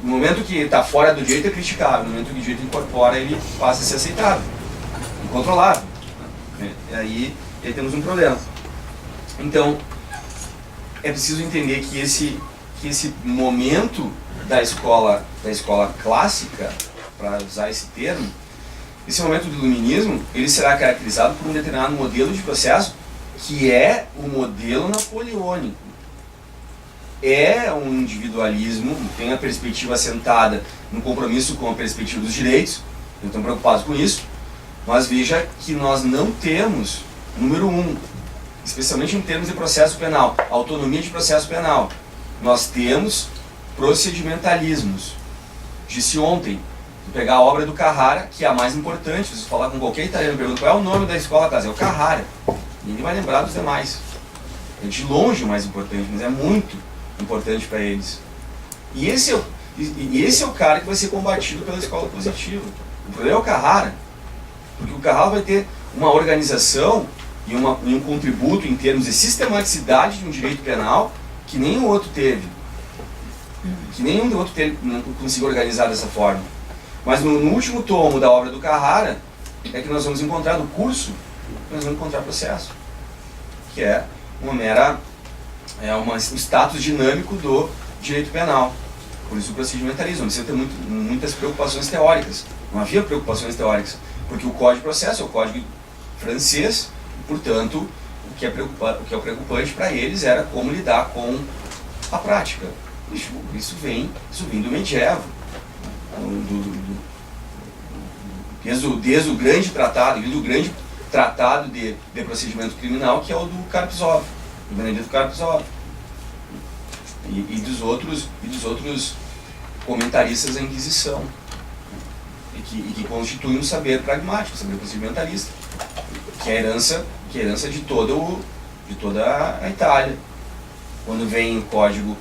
no momento que está fora do direito é criticável, no momento que o direito incorpora, ele passa a ser aceitável, incontrolável. E aí temos um problema. Então, é preciso entender que esse momento da escola clássica, para usar esse termo, esse momento do iluminismo, ele será caracterizado por um determinado modelo de processo que é o modelo napoleônico. É um individualismo, tem a perspectiva assentada no compromisso com a perspectiva dos direitos, não estamos preocupados com isso, mas veja que nós não temos, número um, especialmente em termos de processo penal, autonomia de processo penal, nós temos procedimentalismos. Disse ontem, vou pegar a obra do Carrara, que é a mais importante. Se você falar com qualquer italiano e perguntar qual é o nome da escola clássica, é o Carrara. Ninguém vai lembrar dos demais. É de longe o mais importante, mas é muito importante para eles. E esse é o cara que vai ser combatido pela escola positiva. O problema é o Carrara, porque o Carrara vai ter uma organização e um contributo em termos de sistematicidade de um direito penal que nenhum outro teve. Que nenhum outro não conseguiu organizar dessa forma. Mas no último tomo da obra do Carrara é que nós vamos encontrar, no curso, nós vamos encontrar processo, que é um status dinâmico do direito penal. Por isso o procedimentalismo, não precisa ter muitas preocupações teóricas. Não havia preocupações teóricas, porque o Código de Processo é o código francês, e, portanto, o que é preocupante para eles era como lidar com a prática. Isso vem do medievo, desde o grande tratado de procedimento criminal, que é o do Karpzov, do Benedito Karpzov, e dos outros comentaristas da Inquisição, e que constituem um saber pragmático, um saber procedimentalista, que é a herança de toda a Itália. Quando vem o código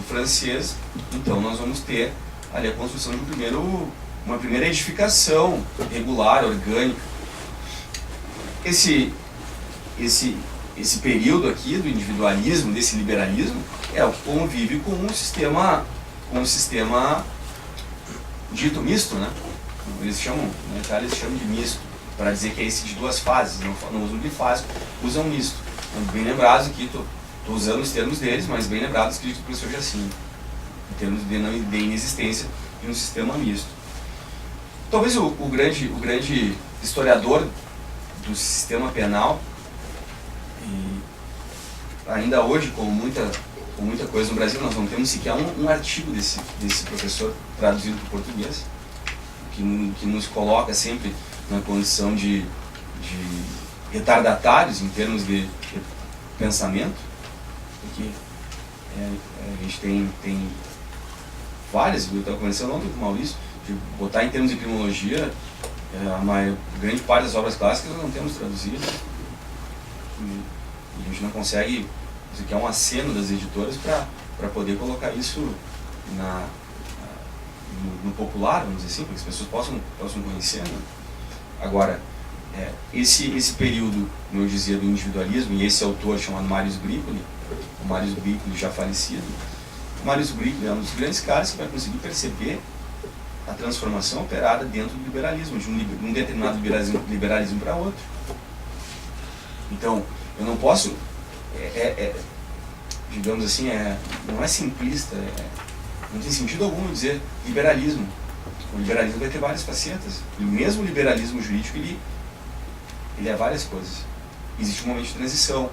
francês, então nós vamos ter ali a construção de uma primeira edificação regular, orgânica. Esse período aqui do individualismo, desse liberalismo, é o que convive com um sistema dito misto, né? Eles chamam, na Itália eles chamam de misto, para dizer que é esse de duas fases, não usam bifásico, usam misto. Então, bem lembrados aqui, estou usando os termos deles, mas bem lembrados que o professor Jacinto, em termos de inexistência de um sistema misto. Talvez o grande historiador do sistema penal, e ainda hoje, com muita coisa no Brasil, nós não temos sequer um artigo desse professor traduzido para o português, que nos coloca sempre na condição de retardatários em termos de pensamento, porque a gente tem várias, eu estava conversando ontem com o Maurício, de botar em termos de criminologia, grande parte das obras clássicas nós não temos traduzidas, e a gente não consegue, isso aqui é um aceno das editoras para poder colocar isso no popular, vamos dizer assim, para que as pessoas possam conhecer, né? Agora, esse período, como eu dizia, do individualismo, e esse autor chamado Marius Bricoli, o Marius Bricoli já falecido, o Marius Bricoli é um dos grandes caras que vai conseguir perceber a transformação operada dentro do liberalismo, de um determinado liberalismo para outro. Então, eu não posso, digamos assim, não é simplista, não tem sentido algum dizer liberalismo. O liberalismo vai ter várias facetas, e mesmo o liberalismo jurídico, ele é várias coisas. Existe um momento de transição.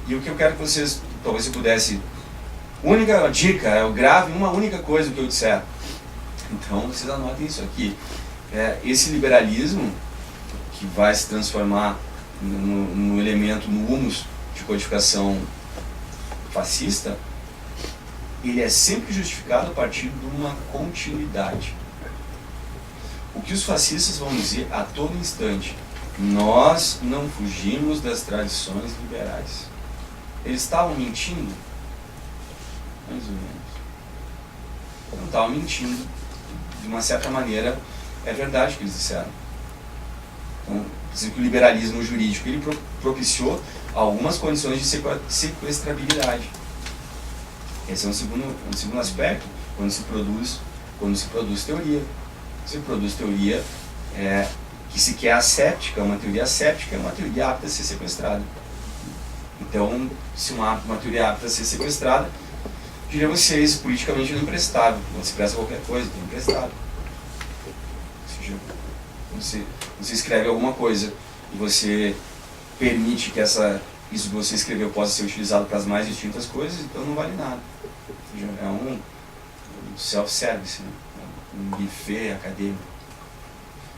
E o que eu quero que vocês, talvez se pudesse, única dica, eu grave uma única coisa que eu disser. Então, vocês anotem isso aqui. Esse liberalismo, que vai se transformar no elemento, no humus de codificação fascista, ele é sempre justificado a partir de uma continuidade. O que os fascistas vão dizer a todo instante: nós não fugimos das tradições liberais. Eles estavam mentindo? Mais ou menos. Não estavam mentindo. De uma certa maneira, é verdade o que eles disseram. Então, dizem que o liberalismo jurídico ele propiciou algumas condições de sequestrabilidade. Esse é um segundo aspecto quando se produz teoria. Se produz teoria que se quer asséptica, uma teoria asséptica é uma teoria apta a ser sequestrada. Então, se uma teoria apta a ser sequestrada, diria vocês, politicamente não emprestável. Quando se presta qualquer coisa, é emprestável. Ou seja, quando você escreve alguma coisa e você permite que isso que você escreveu possa ser utilizado para as mais distintas coisas, então não vale nada. Ou seja, é um self-service, né? Um buffet acadêmico.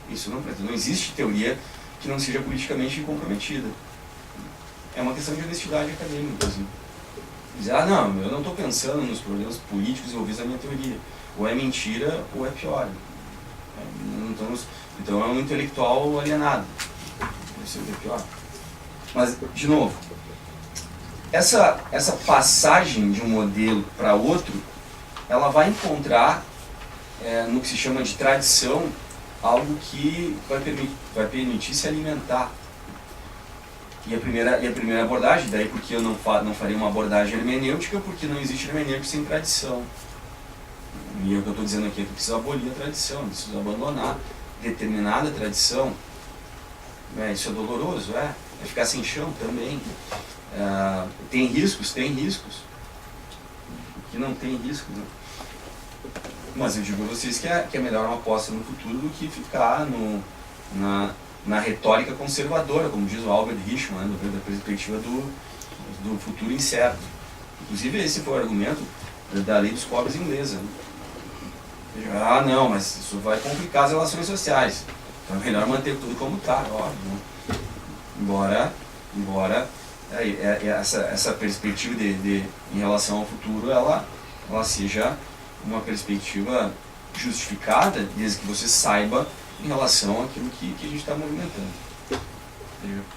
Isso não existe teoria que não seja politicamente comprometida. É uma questão de honestidade acadêmica, inclusive. Dizer, não, eu não estou pensando nos problemas políticos envolvidos na minha teoria. Ou é mentira, ou é pior. Então é um intelectual alienado. Isso é pior. Mas, de novo, essa passagem de um modelo para outro, ela vai encontrar, no que se chama de tradição, algo que vai permitir se alimentar. E a primeira abordagem, daí porque eu não faria uma abordagem hermenêutica, porque não existe hermenêutica sem tradição. E o que eu estou dizendo aqui é que eu preciso abolir a tradição, eu preciso abandonar determinada tradição. Isso é doloroso, vai ficar sem chão também. Tem riscos. Que não tem risco, né? Mas eu digo a vocês que é melhor uma aposta no futuro do que ficar na retórica conservadora, como diz o Albert Hirschman, né, da perspectiva do futuro incerto. Inclusive esse foi o argumento da lei dos pobres inglesa. Não, mas isso vai complicar as relações sociais. Então é melhor manter tudo como está, óbvio. Embora essa perspectiva em relação ao futuro, ela seja uma perspectiva justificada, desde que você saiba em relação àquilo que a gente está movimentando.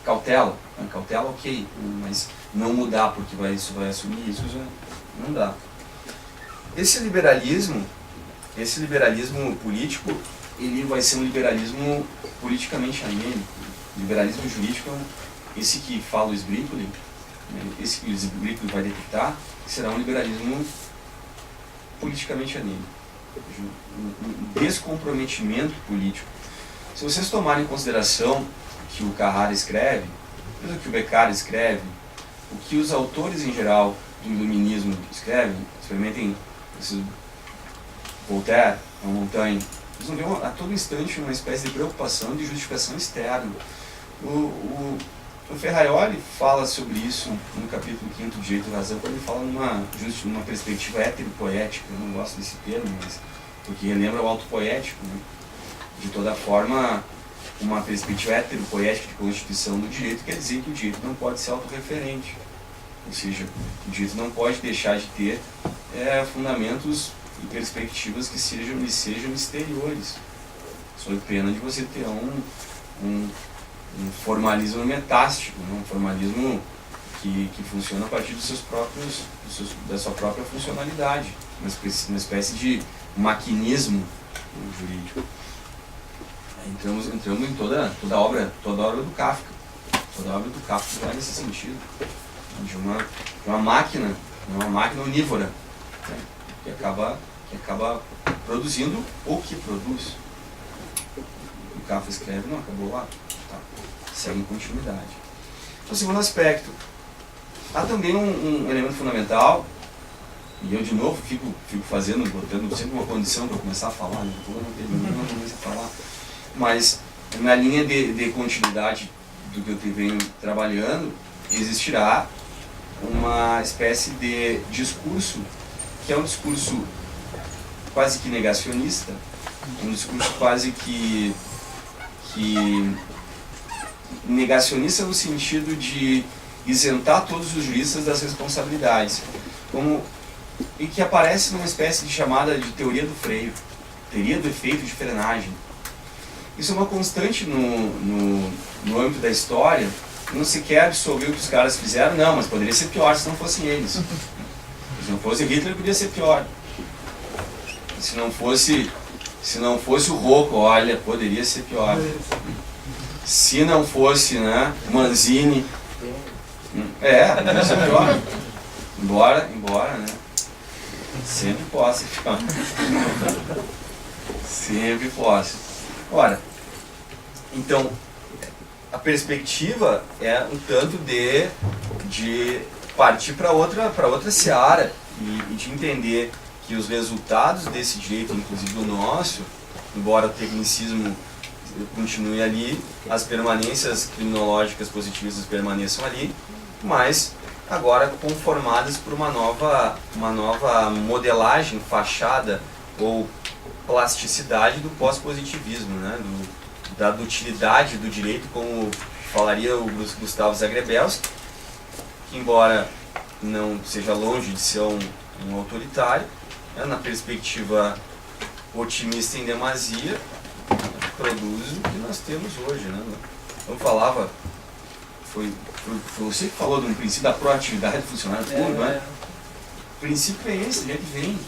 Cautela, ok, mas não mudar porque isso vai assumir riscos, não dá. Esse liberalismo político, ele vai ser um liberalismo politicamente anêmico. O liberalismo jurídico, esse que fala o Sbrickler, esse que o Sbrickler vai detectar, será um liberalismo politicamente anêmico. Um descomprometimento político. Se vocês tomarem em consideração o que o Carrara escreve, o que o Beccari escreve, o que os autores em geral do iluminismo escrevem, experimentem Voltaire, Montaigne, eles vão ver a todo instante uma espécie de preocupação de justificação externa. O Ferraioli fala sobre isso no capítulo 5º de Direito e Razão, quando ele fala numa perspectiva heteropoética. Eu não gosto desse termo, mas porque relembra o autopoético, né? De toda forma, uma perspectiva heteropoética de constituição do direito quer dizer que o direito não pode ser autorreferente. Ou seja, o direito não pode deixar de ter fundamentos e perspectivas que sejam exteriores, sob pena de você ter um formalismo metástico, né? Um formalismo que funciona a partir da sua própria funcionalidade, uma espécie de maquinismo jurídico. Entramos em toda a obra do Kafka. Toda a obra do Kafka vai nesse sentido, de uma máquina onívora, né? que acaba produzindo o que produz. O Kafka escreve, não, acabou lá. Tá. Segue em continuidade. O segundo aspecto, há também um elemento fundamental, e eu de novo fico botando sempre uma condição para começar a falar, né? Eu não comecei a falar, mas na linha de continuidade do que eu venho trabalhando, existirá uma espécie de discurso, que é um discurso quase que negacionista, um discurso quase que negacionista no sentido de isentar todos os juristas das responsabilidades, e que aparece numa espécie de chamada de teoria do freio, teoria do efeito de frenagem. Isso é uma constante no âmbito da história. Não se quer absolver o que os caras fizeram, não, mas poderia ser pior se não fossem eles. Se não fosse Hitler, podia ser pior. Se não fosse o Rocco, olha, poderia ser pior. Se não fosse, né, Manzini, poderia ser pior. Embora, né. Sempre posse. Sempre posse. Ora, então, a perspectiva é um tanto de partir para outra seara e de entender que os resultados desse direito, inclusive o nosso, embora o tecnicismo continue ali, as permanências criminológicas positivistas permaneçam ali, mas agora conformadas por uma nova modelagem, fachada ou plasticidade do pós-positivismo, né? Da utilidade do direito, como falaria o Gustavo Zagrebelski, que embora não seja longe de ser um autoritário, né, na perspectiva otimista em demasia, produz o que nós temos hoje. Né? Eu falava, foi você que falou de um princípio da proatividade do funcionário público, né? O princípio é esse, a gente vem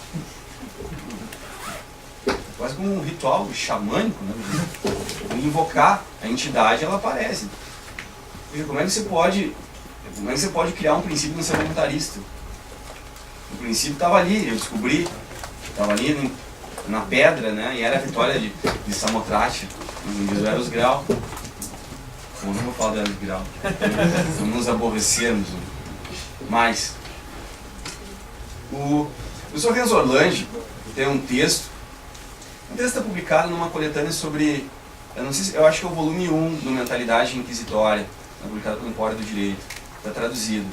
quase como um ritual xamânico, né? Invocar a entidade, ela aparece. Como é que você pode criar um princípio não ser voluntarista? O princípio estava ali, eu descobri, estava ali na pedra, né? E era a vitória de Samothrace, os Eros Grau. Bom, não vou falar do Eros Grau, não nos aborrecermos. Mas o professor Renzo Orlandi tem um texto está publicado numa coletânea sobre, eu acho que é o volume 1 do Mentalidade Inquisitória, publicado pelo Empório do Direito, está traduzido.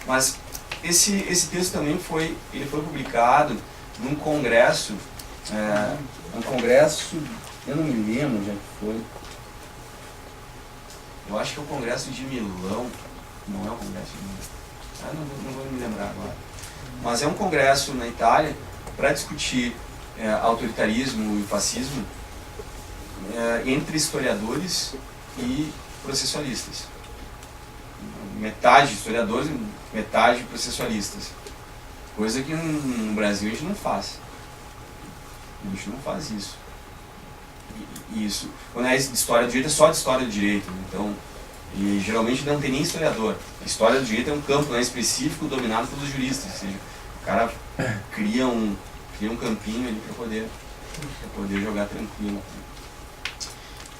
Mas esse texto também foi publicado num congresso, eu não me lembro onde é que foi, eu acho que é o Congresso de Milão, não é o Congresso de Milão, não vou me lembrar agora, mas é um congresso na Itália para discutir autoritarismo e fascismo entre historiadores e processualistas. Metade historiadores e metade processualistas. Coisa que no Brasil a gente não faz. A gente não faz isso. Isso. Quando é história do direito, é só de história do direito. Então, e geralmente não tem nem historiador. A história do direito é um campo específico dominado pelos juristas. Ou seja, o cara cria um campinho ali para poder jogar tranquilo.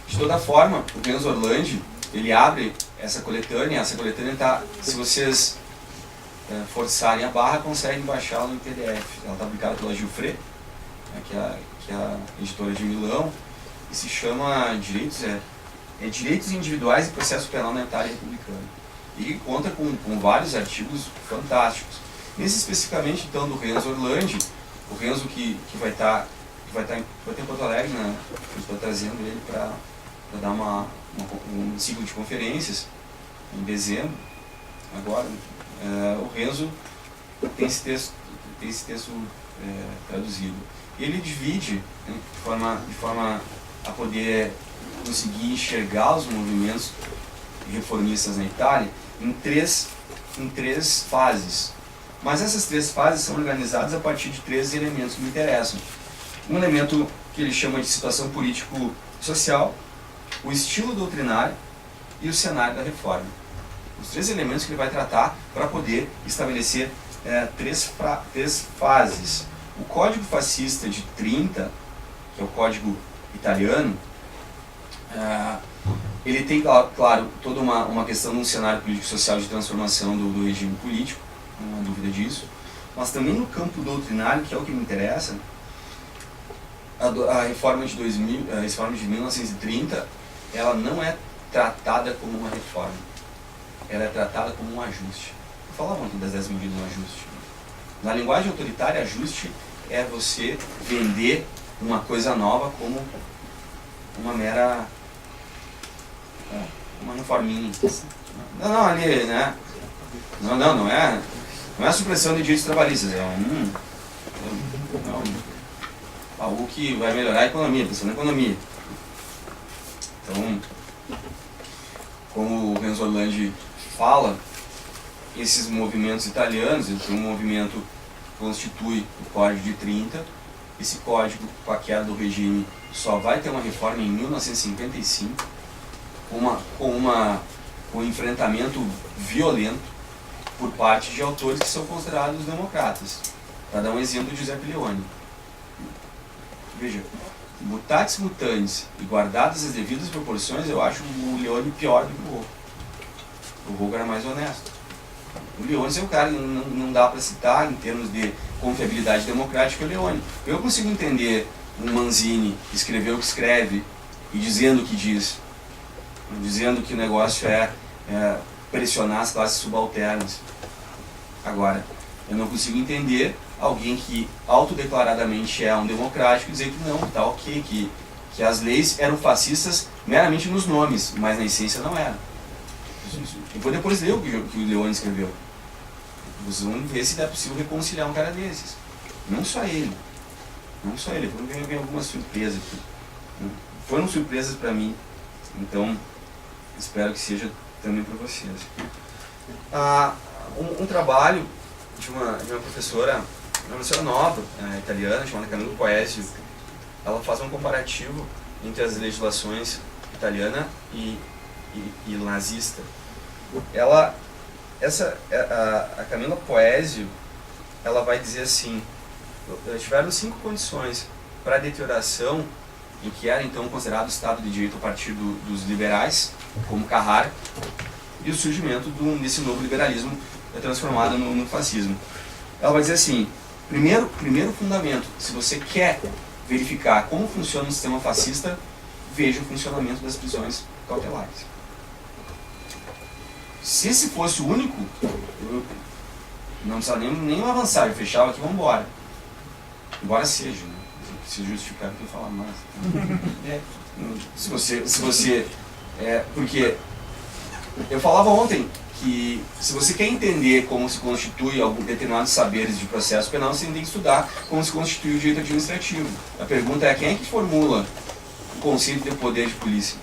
De toda forma, o Renzo Orlandi, ele abre essa coletânea está, se vocês forçarem a barra, conseguem baixá-la no PDF. Ela está publicada pela Gilfrey, né, que é a editora de Milão, e se chama Direitos Individuais e Processo Penal na Itália Republicana. E conta com vários artigos fantásticos. Nesse especificamente, então, do Renzo Orlandi, o Renzo que vai estar em Porto Alegre, né? Eu estou trazendo ele para dar um ciclo de conferências em dezembro, agora. O Renzo tem esse texto traduzido. E ele divide, né, de forma a poder conseguir enxergar os movimentos reformistas na Itália em três fases. Mas essas três fases são organizadas a partir de três elementos que me interessam. Um elemento que ele chama de situação político-social, o estilo doutrinário e o cenário da reforma. Os três elementos que ele vai tratar para poder estabelecer três fases. O Código Fascista de 30, que é o código italiano, ele tem, claro, toda uma questão de um cenário político-social de transformação do regime político, não há dúvida disso, mas também no campo doutrinário, que é o que me interessa, a reforma de 1930, ela não é tratada como uma reforma, ela é tratada como um ajuste. Eu falava ontem das 10 medidas do ajuste. Na linguagem autoritária, ajuste é você vender uma coisa nova como uma mera uma reforminha. Não, ali, né? Não é a supressão de direitos trabalhistas, é algo que vai melhorar a economia, pensando na economia. Então, como o Renzo Orlandi fala, esses movimentos italianos, um movimento que constitui o Código de 30, esse código, com a queda do regime, só vai ter uma reforma em 1955, com um enfrentamento violento por parte de autores que são considerados democratas. Para dar um exemplo de Giuseppe Leone. Veja, mutatis mutandis e guardadas as devidas proporções, eu acho o Leone pior do que o Rocco. O Rocco era mais honesto. O Leone é um cara que não dá para citar em termos de confiabilidade democrática o Leone. Eu consigo entender um Manzini que escreveu o que escreve e dizendo o que diz, dizendo que o negócio é pressionar as classes subalternas. Agora, eu não consigo entender alguém que autodeclaradamente é um democrático dizer que não, tá ok, que as leis eram fascistas meramente nos nomes, mas na essência não eram. E foi depois ler o que o Leone escreveu. Vocês vão ver se é possível reconciliar um cara desses. Não só ele. Não só ele. Vem algumas surpresas aqui. Foram surpresas para mim. Então, espero que seja também para vocês. Um trabalho de uma professora nova, italiana, chamada Camilla Poesio. Ela faz um comparativo entre as legislações italiana e nazista. A Camilla Poesio, ela vai dizer assim: tiveram 5 condições para a deterioração do que era então considerado Estado de Direito a partir dos liberais, como Carrara, e o surgimento desse novo liberalismo transformado no fascismo. Ela vai dizer assim: primeiro fundamento, se você quer verificar como funciona o sistema fascista, veja o funcionamento das prisões cautelares. Se esse fosse o único, eu não precisava nem avançar, eu fechava aqui e vamos embora. Embora seja, né? Eu preciso justificar porque eu falar mais. Porque eu falava ontem que se você quer entender como se constitui alguns determinados saberes de processo penal, você tem que estudar como se constitui o direito administrativo. A pergunta é: quem é que formula o conceito de poder de polícia?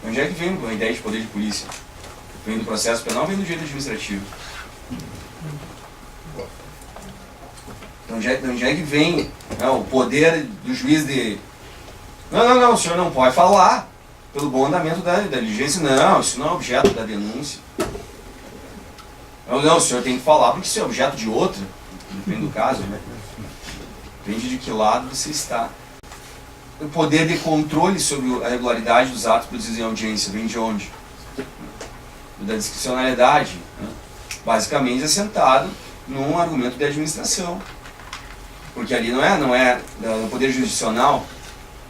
Onde é que vem a ideia de poder de polícia? Vem do processo penal ou vem do direito administrativo? Então, onde é que vem o poder do juiz de... Não, o senhor não pode falar pelo bom andamento da diligência. Não, isso não é objeto da denúncia. Não, o senhor tem que falar porque isso é objeto de outra. Depende do caso, né? Depende de que lado você está. O poder de controle sobre a regularidade dos atos produzidos em audiência vem de onde? Da discricionariedade, né? Basicamente assentado num argumento de administração, porque ali não é no poder jurisdicional,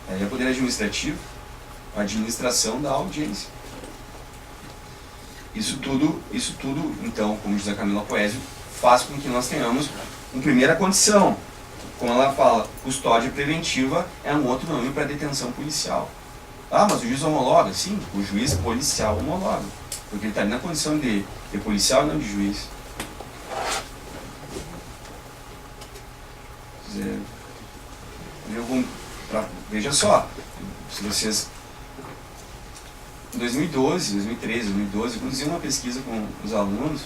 é poder administrativo, a administração da audiência. Isso tudo, então, como diz a Camilla Poesio, faz com que nós tenhamos uma primeira condição, como ela fala, custódia preventiva é um outro nome para detenção policial. Mas o juiz homologa? Sim, o juiz policial homologa. Porque ele está ali na condição de policial e não de juiz. Quer dizer, veja só, se vocês... Em 2012, 2012, eu conduzi uma pesquisa com os alunos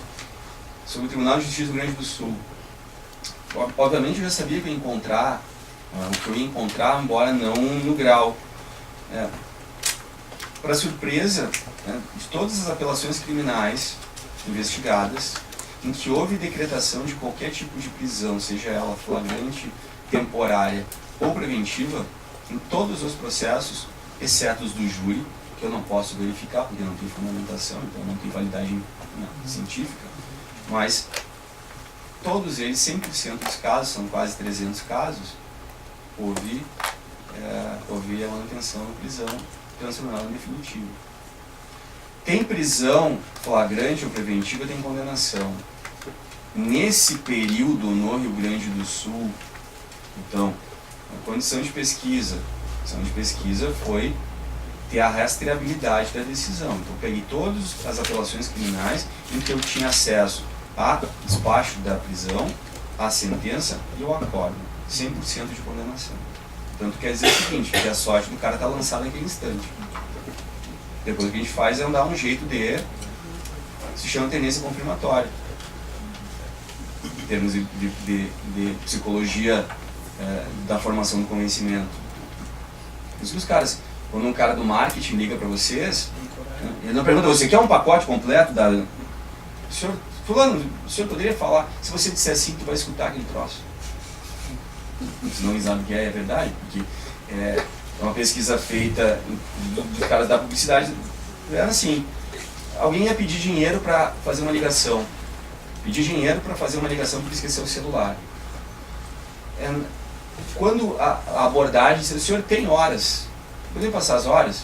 sobre o Tribunal de Justiça do Rio Grande do Sul. Obviamente eu já sabia que eu ia encontrar, o que eu ia encontrar, embora não no grau. Para surpresa, né, de todas as apelações criminais investigadas, em que houve decretação de qualquer tipo de prisão, seja ela flagrante, temporária ou preventiva, em todos os processos, exceto os do júri, que eu não posso verificar porque não tem fundamentação, então não tem validade científica, mas todos eles, 100% dos casos, são quase 300 casos, houve a manutenção da prisão transformada em definitivo. Tem prisão flagrante ou preventiva, tem condenação. Nesse período no Rio Grande do Sul, então, a condição de pesquisa foi ter a rastreabilidade da decisão. Então, eu peguei todas as apelações criminais em que eu tinha acesso a despacho da prisão, a sentença e o acórdão. 100% de condenação. Tanto quer dizer o seguinte, que a sorte do cara está lançada naquele instante. Depois o que a gente faz é dar um jeito de... se chama tendência confirmatória. Em termos de psicologia da formação do convencimento. Por isso que os caras, quando um cara do marketing liga para vocês, ele não pergunta: você quer um pacote completo da... Fulano, o senhor poderia falar? Se você disser sim, tu vai escutar aquele troço. Se não sabe o que é verdade, porque é uma pesquisa feita dos caras da publicidade, era assim, alguém ia pedir dinheiro para fazer uma ligação, porque esqueceu o celular. Quando a abordagem, se o senhor tem horas, poderia passar as horas?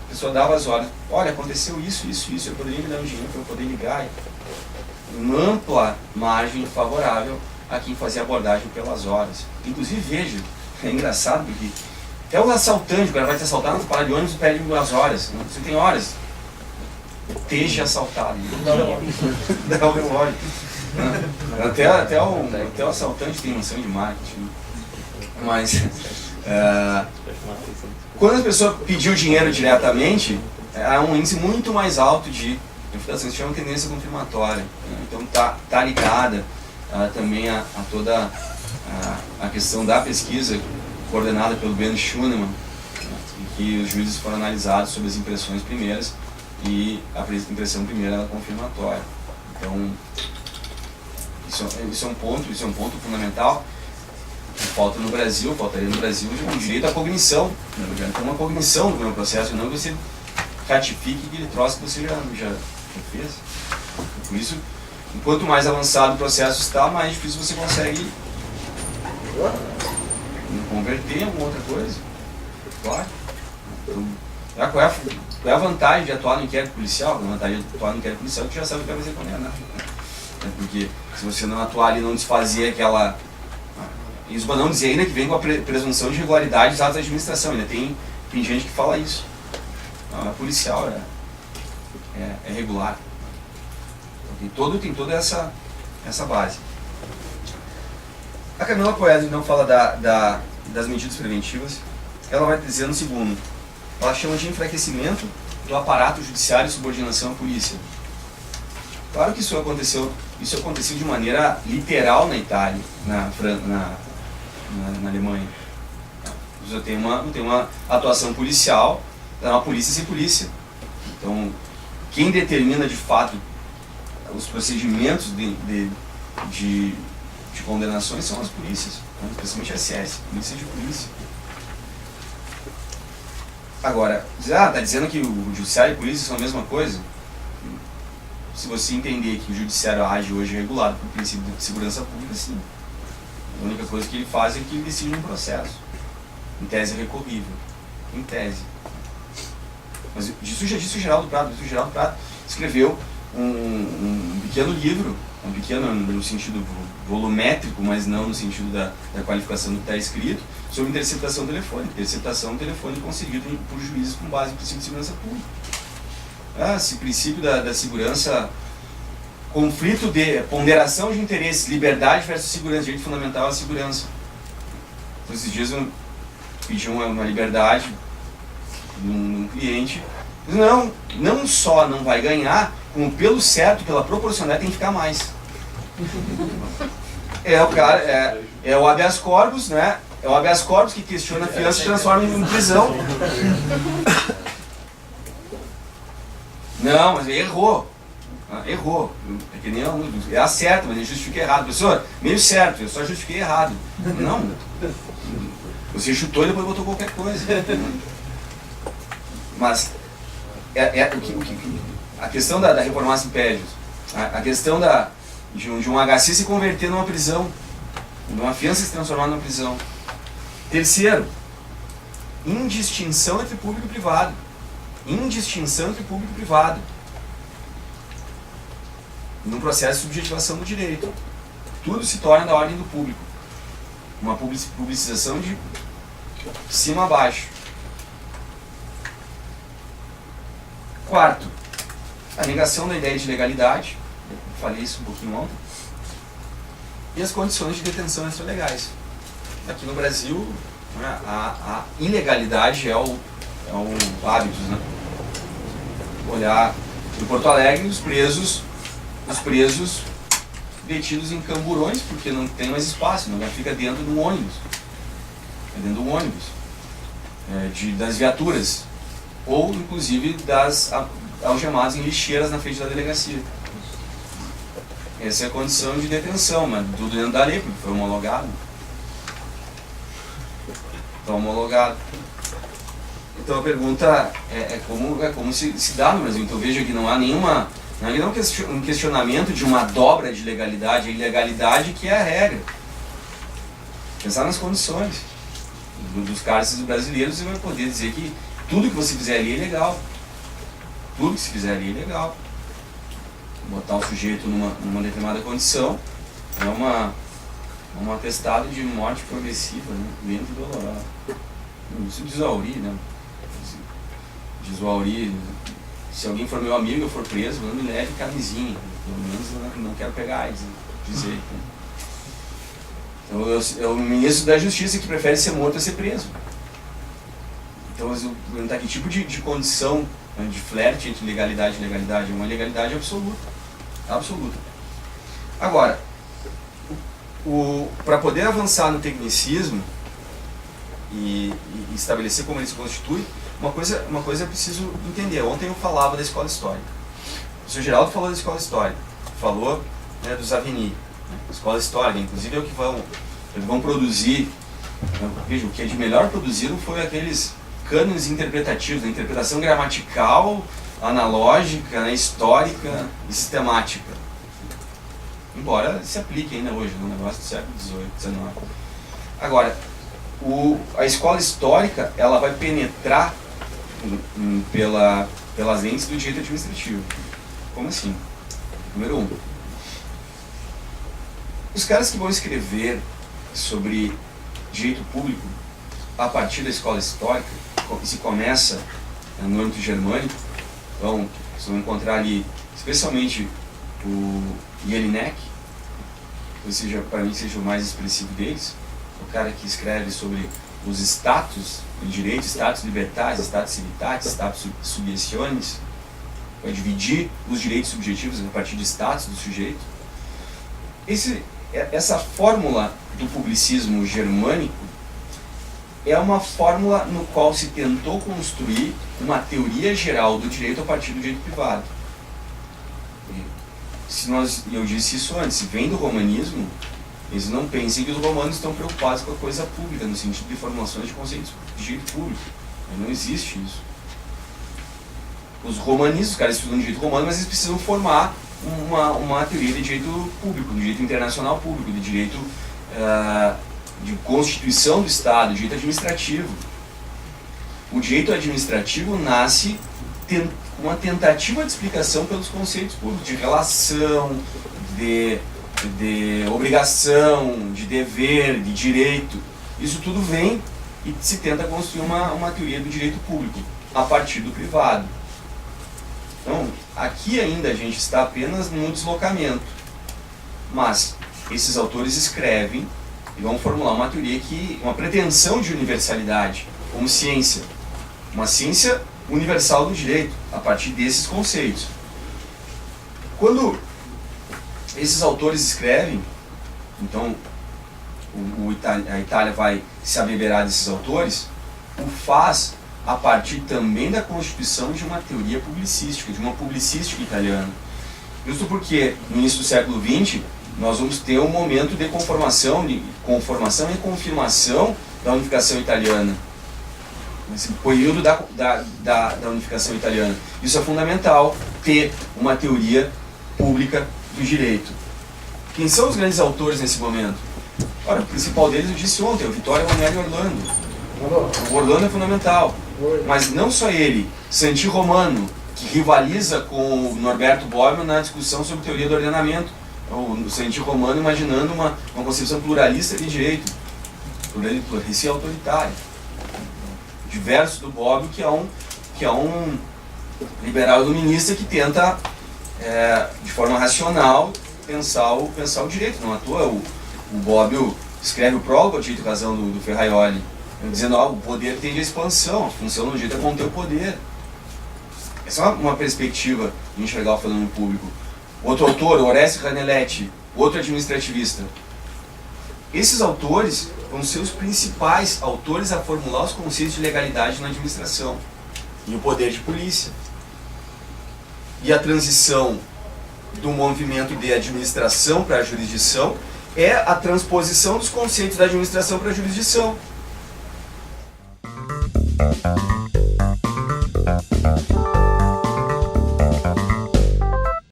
A pessoa dava as horas, olha, aconteceu isso, eu poderia me dar um dinheiro para eu poder ligar. Uma ampla margem favorável a quem fazia abordagem pelas horas. Inclusive, veja, é engraçado porque até o assaltante, o cara vai te assaltar na parada de ônibus e pede umas horas. Você tem horas, esteja assaltado. Dá o relógio. Até o assaltante tem noção de marketing. Mas quando a pessoa pediu dinheiro diretamente, há um índice muito mais alto de infiltração. Isso chama tendência confirmatória. Então tá ligada também a toda a questão da pesquisa coordenada pelo Ben Schunemann, em que os juízes foram analisados sobre as impressões primeiras e a impressão primeira é confirmatória. Então isso é um ponto fundamental. Faltaria no Brasil um direito à cognição. Então, uma cognição do meu processo, não que você ratifique aquele troço que você já fez. Por isso, enquanto mais avançado o processo está, mais difícil você consegue converter em alguma outra coisa. Claro. Então, qual é a vantagem de atuar no inquérito policial? A vantagem de atuar no inquérito policial é que você já sabe o que vai ser condenado. Porque se você não atuar ali e não desfazer aquela... Isso para não dizer ainda que vem com a presunção de regularidade dos atos da administração. Ainda tem gente que fala isso. A policial é regular. Então, tem toda essa base. A Camila Poese então fala das medidas preventivas. Ela vai dizer no segundo. Ela chama de enfraquecimento do aparato judiciário e subordinação à polícia. Claro que isso aconteceu de maneira literal na Itália, na Alemanha. Você tem uma atuação policial, é uma polícia sem polícia. Então, quem determina de fato os procedimentos de condenações são as polícias, né? Especialmente a SS, polícia de polícia. Agora, está dizendo que o judiciário e a polícia são a mesma coisa? Se você entender que o judiciário age hoje regulado por princípio de segurança pública, sim. A única coisa que ele faz é que ele decide um processo. Em tese é recorrível. Em tese. Mas isso já disse o Geraldo Prado. O Geraldo Prado escreveu um pequeno livro, um pequeno no sentido volumétrico, mas não no sentido da qualificação do que está escrito, sobre interceptação telefônica. Interceptação telefônica concedida por juízes com base no princípio de segurança pública. Esse princípio da segurança, conflito de ponderação de interesses, liberdade versus segurança, direito fundamental à segurança. Então, esses dias eu pedi uma liberdade num cliente, não só não vai ganhar, como pelo certo, pela proporcionalidade tem que ficar mais. É o habeas corpus, né? É o habeas corpus que questiona a fiança e transforma em prisão. Não, mas ele errou. Errou. É que nem é a certa, mas ele justifica errado. Professor, meio certo, eu só justifiquei errado. Não. Você chutou e depois botou qualquer coisa. Mas a questão da reformatio impedius, a questão de um HC se converter numa prisão, de uma fiança se transformar numa prisão. Terceiro, indistinção entre público e privado. Indistinção entre público e privado. Num processo de subjetivação do direito. Tudo se torna da ordem do público. Uma publicização de cima a baixo. Quarto, a negação da ideia de legalidade. Eu falei isso um pouquinho ontem. E as condições de detenção extralegais. Aqui no Brasil, né, a ilegalidade é o hábito, né? Olhar em Porto Alegre, os presos detidos em camburões, porque não tem mais espaço, não fica dentro do ônibus. É dentro do ônibus. Das viaturas. Ou, inclusive, das algemadas em lixeiras na frente da delegacia. Essa é a condição de detenção, mas tudo dentro da lei, porque foi homologado. Está homologado. Então a pergunta é como se dá no Brasil. Então veja que não há nenhuma, não há nenhum questionamento de uma dobra de legalidade, a ilegalidade que é a regra. Pensar nas condições dos cárceres brasileiros, você vai poder dizer que tudo que você fizer ali é legal. Tudo que se fizer ali é legal. Botar o sujeito numa determinada condição é um atestado de morte progressiva, né? Lenta e dolorosa. Isso diz o Auri, né? Diz o Auri, se alguém for meu amigo e eu for preso, não me leve camisinha. Pelo menos eu não quero pegar AIDS, né? Dizer. Então é o ministro da Justiça que prefere ser morto a ser preso. Então eu vou perguntar que tipo de condição, né, de flerte entre legalidade e ilegalidade? É uma legalidade absoluta. Absoluta. Agora, para poder avançar no tecnicismo e estabelecer como ele se constitui, uma coisa é preciso entender. Ontem eu falava da escola histórica. O Sr. Geraldo falou da escola histórica, falou, né, dos Aveni, né, escola histórica, inclusive é o que vão produzir. Veja, o que é de melhor produzido foi aqueles cânones interpretativos, a interpretação gramatical, analógica, né, histórica e sistemática. Embora se aplique ainda hoje, no negócio do século XVIII, XIX. Agora, a escola histórica, ela vai penetrar pelas lentes do direito administrativo. Como assim? Número 1. Os caras que vão escrever sobre direito público a partir da escola histórica, que se começa no âmbito germânico, então vocês vão encontrar ali, especialmente o Jelinek, para mim seja o mais expressivo deles, o cara que escreve sobre os status do direito, status libertatis, status civitatis, status subjectionis, vai dividir os direitos subjetivos a partir de status do sujeito. Essa fórmula do publicismo germânico é uma fórmula no qual se tentou construir uma teoria geral do direito a partir do direito privado. Eu disse isso antes, vem do romanismo, eles não pensem que os romanos estão preocupados com a coisa pública, no sentido de formulações de conceitos de direito público. Não existe isso. Os romanistas, os caras estudam direito romano, mas eles precisam formar uma teoria de direito público, de direito internacional público, de direito de constituição do Estado, direito administrativo. O direito administrativo nasce uma tentativa de explicação pelos conceitos públicos, de relação, de obrigação, de dever, de direito. Isso tudo vem e se tenta construir uma teoria do direito público a partir do privado. Então, aqui ainda a gente está apenas no deslocamento, mas esses autores escrevem e vão formular uma teoria uma pretensão de universalidade como ciência, uma ciência universal do direito, a partir desses conceitos. Quando esses autores escrevem, então a Itália vai se abeberar desses autores, o faz a partir também da constituição de uma teoria publicística, de uma publicística italiana. Justo porque no início do século XX nós vamos ter um momento de conformação e confirmação da unificação italiana. Esse período da unificação italiana. Isso é fundamental, ter uma teoria pública do direito. Quem são os grandes autores nesse momento? Ora, o principal deles eu disse ontem, o Vittorio Emanuele Orlando. O Orlando é fundamental. Mas não só ele, Santi Romano, que rivaliza com o Norberto Bobbio na discussão sobre teoria do ordenamento. O Santi Romano imaginando uma concepção pluralista de direito, pluralista e autoritária. Diverso do Bobbio, que é um liberal iluminista que tenta, de forma racional, pensar o direito. Não à toa o Bobbio escreve o prólogo ao Direito e Razão do Ferraioli, dizendo que o poder tende à expansão, a função do direito é conter o poder. Essa é uma perspectiva de enxergar falando no público. Outro autor, Oreste Ranelletti, outro administrativista. Esses autores vão ser os principais autores a formular os conceitos de legalidade na administração e o poder de polícia. E a transição do movimento de administração para a jurisdição é a transposição dos conceitos da administração para a jurisdição. Música